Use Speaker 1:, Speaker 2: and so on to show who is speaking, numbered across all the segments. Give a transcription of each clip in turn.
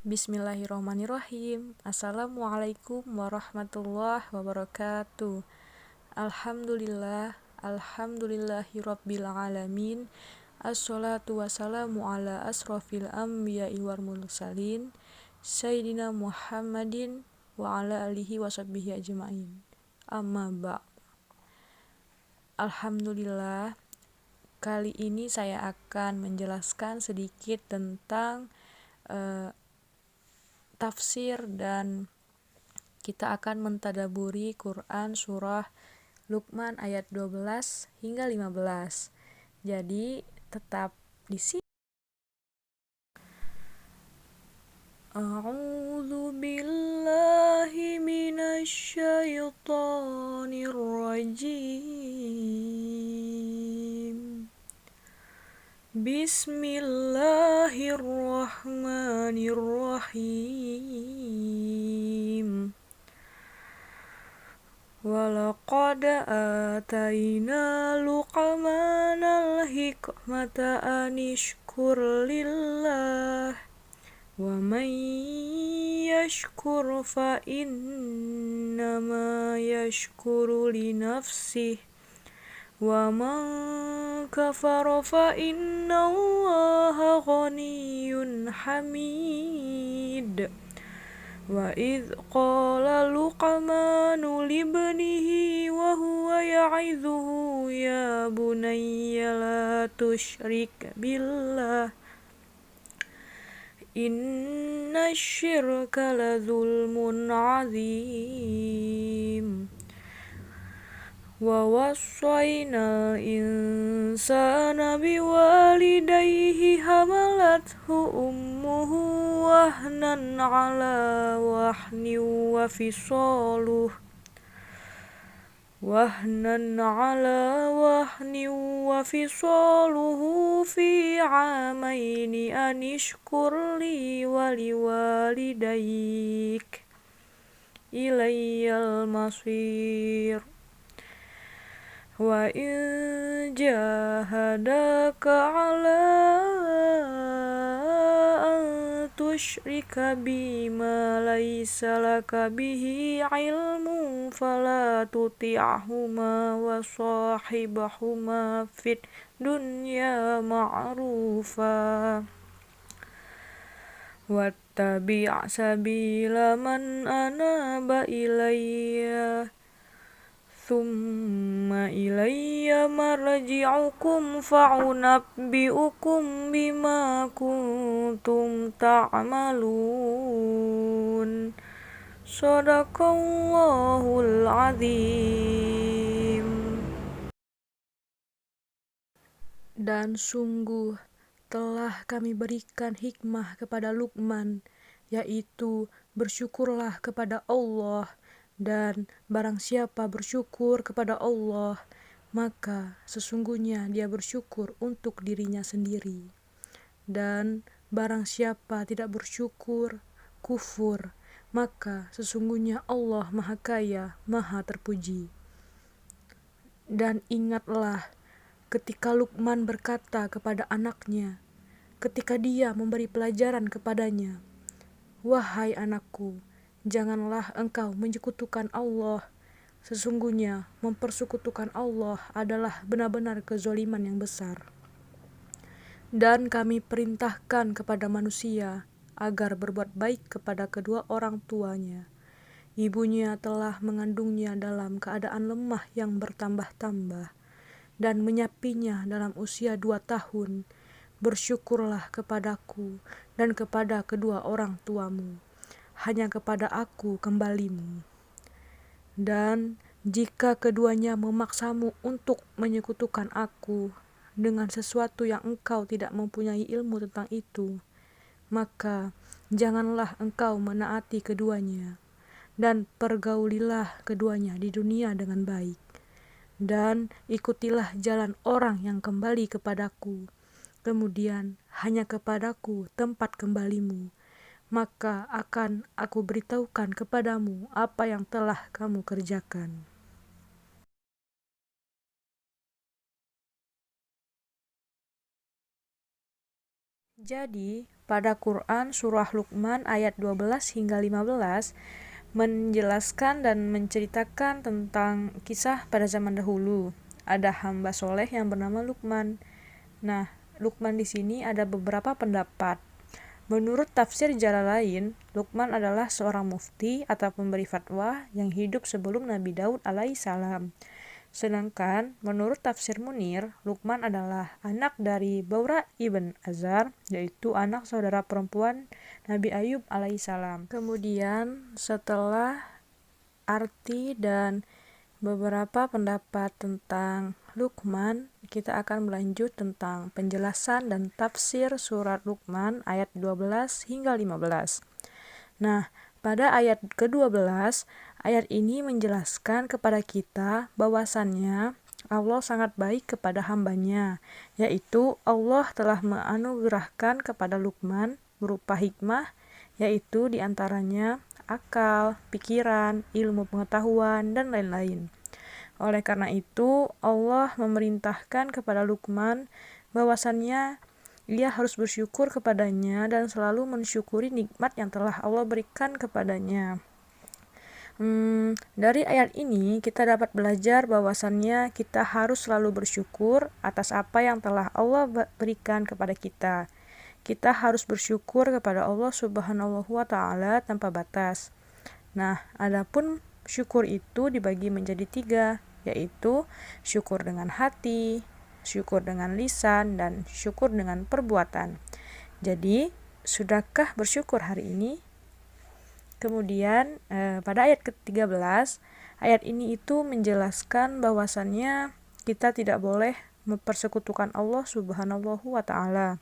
Speaker 1: Bismillahirrahmanirrahim. Assalamualaikum warahmatullahi wabarakatuh. Alhamdulillahirabbil alamin. Assalatu wassalamu ala asrofil anbiya'i wal mursalin Sayyidina Muhammadin wa ala alihi washabbihi ajma'in. Amma ba'd. Alhamdulillah, kali ini saya akan menjelaskan sedikit tentang tafsir, dan kita akan mentadaburi Quran surah Luqman ayat 12 hingga 15. Jadi tetap di sini. A'udzu billahi minasy syaithanir rajim. Bismillahirrahmanirrahim. Walaqad atayna Luqmanal hikmata anishkur lillah wa man yashkur fa innama yashkuru li nafsihi wa man kafara fa innallaha ghaniyyun hamid. Wa idh qala Luqmanu libnihi wa huwa ya'idhuhu ya bunayya la tusyrik billah inna syirka la zulmun azim. Wa wassayna insana biwalidayhi hamalathu ummuhu wahnan ala wahnin wa fisaluhu fi amaini anishkur li wa liwalidayk ilayyal masir. Wa in jahadaka ala an tusyrika bima laysa laka bihi ilmun fala tuti'huma wa sahibhuma fid dunya ma'rufa wattabi' sabila man anaba ilayya thumma ilayya marji'ukum fa'unabbi'ukum bima kuntum ta'malun. Shadaqallahul azim. Dan sungguh telah kami berikan hikmah kepada Luqman, yaitu bersyukurlah kepada Allah, dan barang siapa bersyukur kepada Allah, maka sesungguhnya dia bersyukur untuk dirinya sendiri. Dan barang siapa tidak bersyukur, kufur, maka sesungguhnya Allah Maha Kaya, Maha Terpuji. Dan ingatlah ketika Luqman berkata kepada anaknya, ketika dia memberi pelajaran kepadanya, "Wahai anakku, janganlah engkau menyekutukan Allah. Sesungguhnya mempersekutukan Allah adalah benar-benar kezaliman yang besar. Dan kami perintahkan kepada manusia agar berbuat baik kepada kedua orang tuanya. Ibunya telah mengandungnya dalam keadaan lemah yang bertambah-tambah dan menyapinya dalam usia 2 tahun. Bersyukurlah kepadaku dan kepada kedua orang tuamu. Hanya kepada aku kembalimu. Dan jika keduanya memaksamu untuk menyekutukan aku dengan sesuatu yang engkau tidak mempunyai ilmu tentang itu, maka janganlah engkau menaati keduanya, dan pergaulilah keduanya di dunia dengan baik, dan ikutilah jalan orang yang kembali kepadaku, kemudian hanya kepadaku tempat kembalimu. Maka akan aku beritahukan kepadamu apa yang telah kamu kerjakan." Jadi, pada Quran surah Luqman ayat 12 hingga 15 menjelaskan dan menceritakan tentang kisah pada zaman dahulu. Ada hamba soleh yang bernama Luqman. Nah, Luqman di sini ada beberapa pendapat. Menurut tafsir Jalalain, Luqman adalah seorang mufti atau pemberi fatwa yang hidup sebelum Nabi Daud alaihissalam. Sedangkan menurut tafsir Munir, Luqman adalah anak dari Baura ibn Azar, yaitu anak saudara perempuan Nabi Ayub alaihissalam. Kemudian setelah arti dan beberapa pendapat tentang Luqman, kita akan melanjut tentang penjelasan dan tafsir surat Luqman ayat 12 hingga 15. Nah, pada ayat ke-12, ayat ini menjelaskan kepada kita bahwasannya Allah sangat baik kepada hambanya, yaitu Allah telah menganugerahkan kepada Luqman berupa hikmah, yaitu diantaranya akal, pikiran, ilmu pengetahuan, dan lain-lain. Oleh karena itu, Allah memerintahkan kepada Luqman bahwasannya ia harus bersyukur kepadanya dan selalu mensyukuri nikmat yang telah Allah berikan kepadanya. Dari ayat ini kita dapat belajar bahwasannya kita harus selalu bersyukur atas apa yang telah Allah berikan kepada kita. Kita harus bersyukur kepada Allah Subhanahu wa Ta'ala tanpa batas. Nah, adapun syukur itu dibagi menjadi 3, yaitu syukur dengan hati, syukur dengan lisan, dan syukur dengan perbuatan. Jadi, sudahkah bersyukur hari ini? Kemudian pada ayat ke-13, ayat ini itu menjelaskan bahwasannya kita tidak boleh mempersekutukan Allah Subhanahu wa Ta'ala.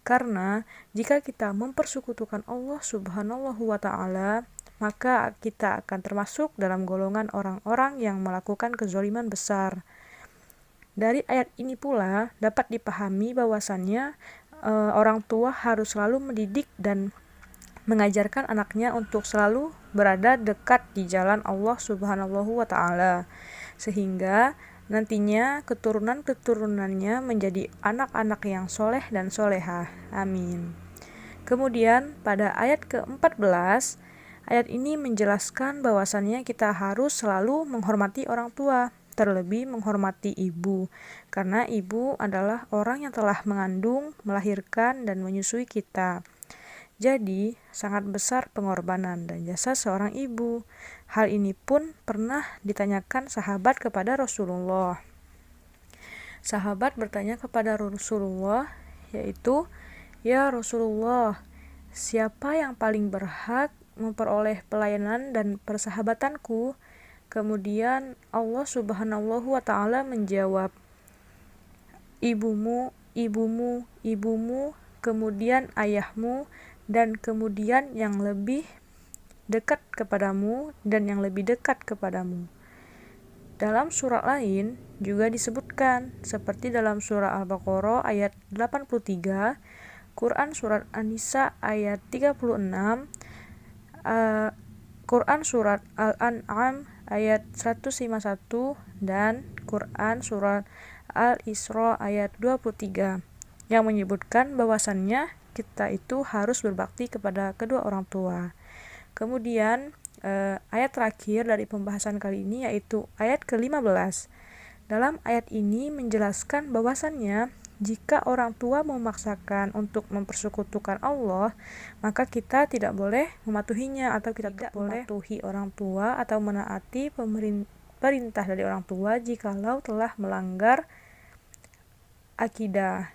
Speaker 1: Karena jika kita mempersekutukan Allah Subhanahu wa Ta'ala, maka kita akan termasuk dalam golongan orang-orang yang melakukan kezaliman besar. Dari ayat ini pula dapat dipahami bahwasannya orang tua harus selalu mendidik dan mengajarkan anaknya untuk selalu berada dekat di jalan Allah Subhanahu wa Ta'ala, sehingga nantinya keturunan-keturunannya menjadi anak-anak yang soleh dan solehah. Amin. Kemudian pada ayat ke-14, ayat ini menjelaskan bahwasannya kita harus selalu menghormati orang tua, terlebih menghormati ibu, karena ibu adalah orang yang telah mengandung, melahirkan, dan menyusui kita. Jadi, sangat besar pengorbanan dan jasa seorang ibu. Hal ini pun pernah ditanyakan sahabat kepada Rasulullah. Sahabat bertanya kepada Rasulullah, yaitu, "Ya Rasulullah, siapa yang paling berhak memperoleh pelayanan dan persahabatanku?" Kemudian Allah Subhanahu wa Ta'ala menjawab, "Ibumu, ibumu, ibumu, kemudian ayahmu, dan kemudian yang lebih dekat kepadamu dan yang lebih dekat kepadamu." Dalam surat lain juga disebutkan, seperti dalam surah Al-Baqarah ayat 83, Quran surat An-Nisa ayat 36, Quran surat Al-An'am ayat 151, dan Quran surat Al-Isra ayat 23 yang menyebutkan bahwasannya kita itu harus berbakti kepada kedua orang tua. Kemudian ayat terakhir dari pembahasan kali ini yaitu ayat ke-15. Dalam ayat ini menjelaskan bahwasannya jika orang tua memaksakan untuk mempersekutukan Allah, maka kita tidak boleh mematuhinya atau kita tidak boleh mematuhi orang tua atau menaati perintah dari orang tua jikalau telah melanggar akidah.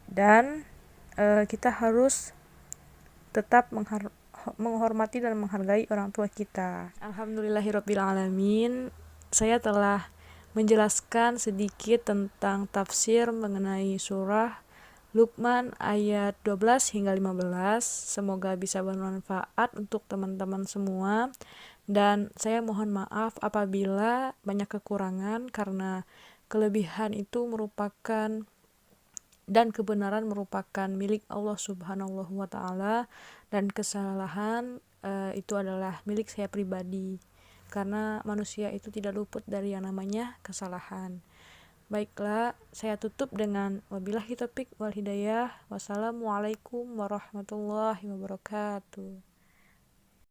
Speaker 1: Dan kita harus tetap menghormati dan menghargai orang tua kita. Alhamdulillahirrabbilalamin, saya telah menjelaskan sedikit tentang tafsir mengenai surah Luqman ayat 12 hingga 15. Semoga bisa bermanfaat untuk teman-teman semua, dan saya mohon maaf apabila banyak kekurangan, karena kelebihan itu merupakan dan kebenaran merupakan milik Allah Subhanahu wa Ta'ala, dan kesalahan itu adalah milik saya pribadi, karena manusia itu tidak luput dari yang namanya kesalahan. Baiklah, saya tutup dengan wabillahi taufik wal hidayah. Wassalamualaikum warahmatullahi wabarakatuh.